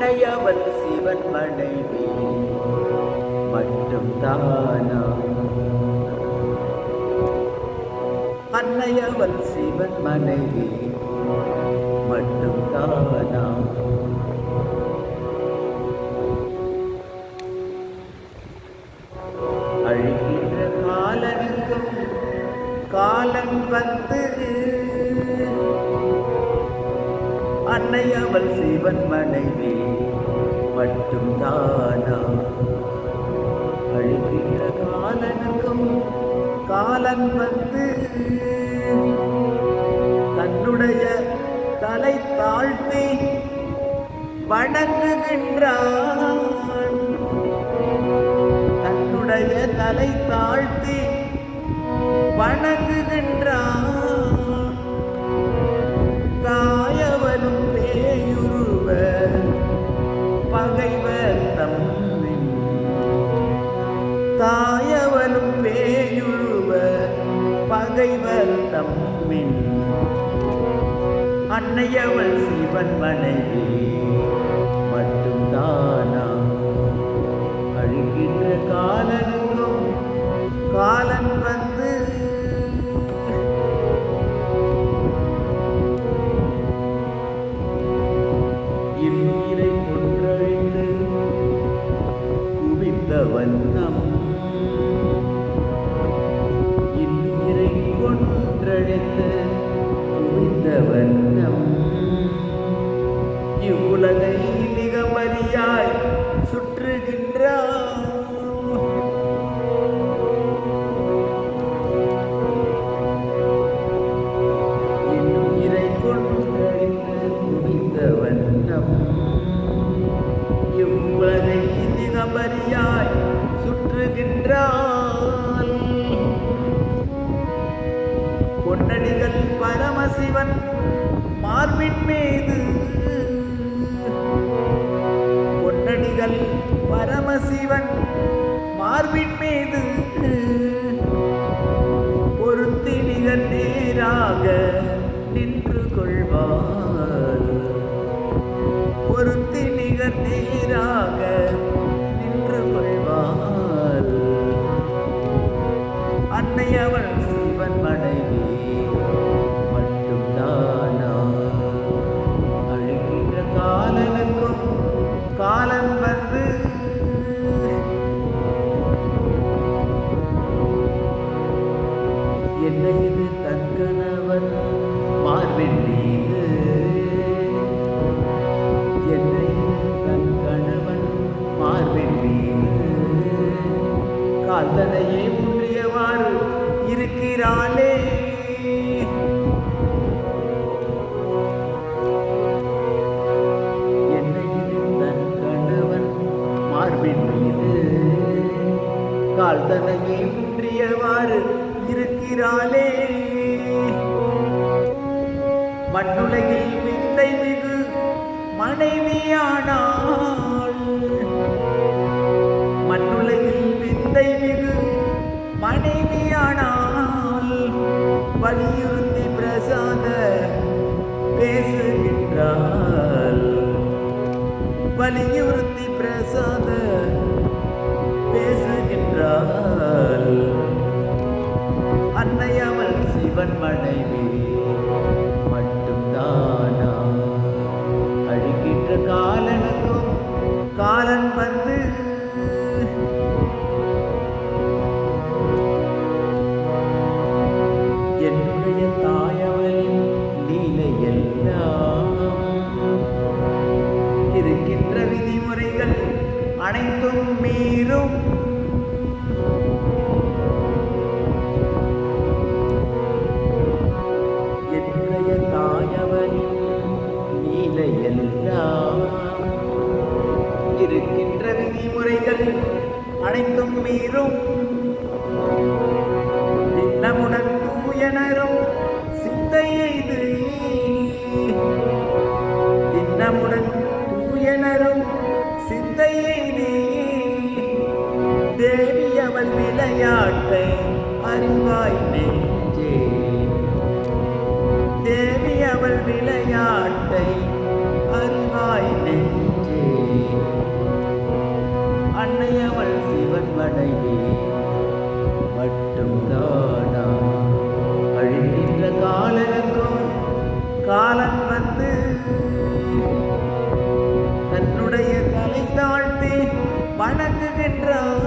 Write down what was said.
அன்னையவள் சிவன் மனைவி மட்டும் தானா? அன்னையவள் சிவன் மனைவி மட்டும் தானா? அழிகின்ற காலனுக்கும் காலம் வந்து அன்னையவள் சிவன் மனைவி மட்டும் தானா? அழிகின்ற காலனுக்கும் காலன் வந்து தன்னுடைய தலை தாழ்த்தி வணங்குகின்றான். தன்னுடைய தலை தாழ்த்தி வணங்குகின்றான். தாயவனும் பேயுருவ பகைவர் தம்மின். தாயவனும் பேயுருவ பகைவர் தம்மின். அன்னையவள் சிவன் மனைவி மட்டும் தானா? அழிகின்ற காலனுக்கும் காலன் வந்து இன்னுயிரை கொன்றழித்து குவித்த வண்ணம். இன்னுயிரை கொன்றழித்து குவித்த வண்ணம். இவ்வுலகை நிகமறியாய் சுற்றுகின்றான். இன்னுயிரை கொன்றழித்து குவித்த வண்ணம். இவ்வுலகை நிகமறியாய் சுற்றுகின்றான். பொன்னடிகள் பரமசிவன் மார்பின் மீது. பொன்னடிகள் பரமசிவன் மார்பின் மீது பொருத்தி நிகர் நேராக நின்று கொள்வார். பொருத்தி நிகர் நேராக நின்று கொள்வார். அன்னையவள் சிவன் மனைவி மட்டும் தானா? அழுகின்ற காலனுக்கும் காலன் வந்து என்னை இது தன் கணவன் மார்பின் மீது. என்னை தன் கணவன் மார்பின் மீது கால்தனையே முன்றியவாறு இருக்கிறாளே. என்னை இது தன் கணவன் மார்பின் மீது கால்தனையே முன்றியவாறு இருக்கிறாளே. மண்ணுலகில் விந்தை மிகு மனைவியானாள். மண்ணுலகில் விந்தை மிகு மனைவியானாள். வலியுறுத்தி பிரசாத பேசுகின்றாள். வலியுறுத்தி பிரசாத பேசுகின்றாள். அன்னையவள் சிவன் மனைவி மட்டும் தானா? அழிகின்ற காலனுக்கும் காலன் வந்து என்னுடைய தாயவளின் லீலையெல்லாம் இருக்கின்ற விதிமுறைகள் அனைத்தும் மீறும். என்னுடைய தாயவளின் லீலையெல்லாம் இருக்கின்ற விதிமுறைகள் அனைத்தும் மீறும். திண்ணமுடன் தூயனரும் சிந்தையெய்து. திண்ணமுடன் தூயனரும் சிந்தையெய்து. தேவி அவள் விளையாட்டை அறிவாய் நெஞ்சே. தேவி அவள் விளையாட்டை அறிவாய் நெஞ்சே. சிவன் மனைவி மட்டும் தானா அழிகின்ற காலனுக்கும் காலன் வந்து தன்னுடைய தலை தாழ்த்தி வணங்குகின்றான்.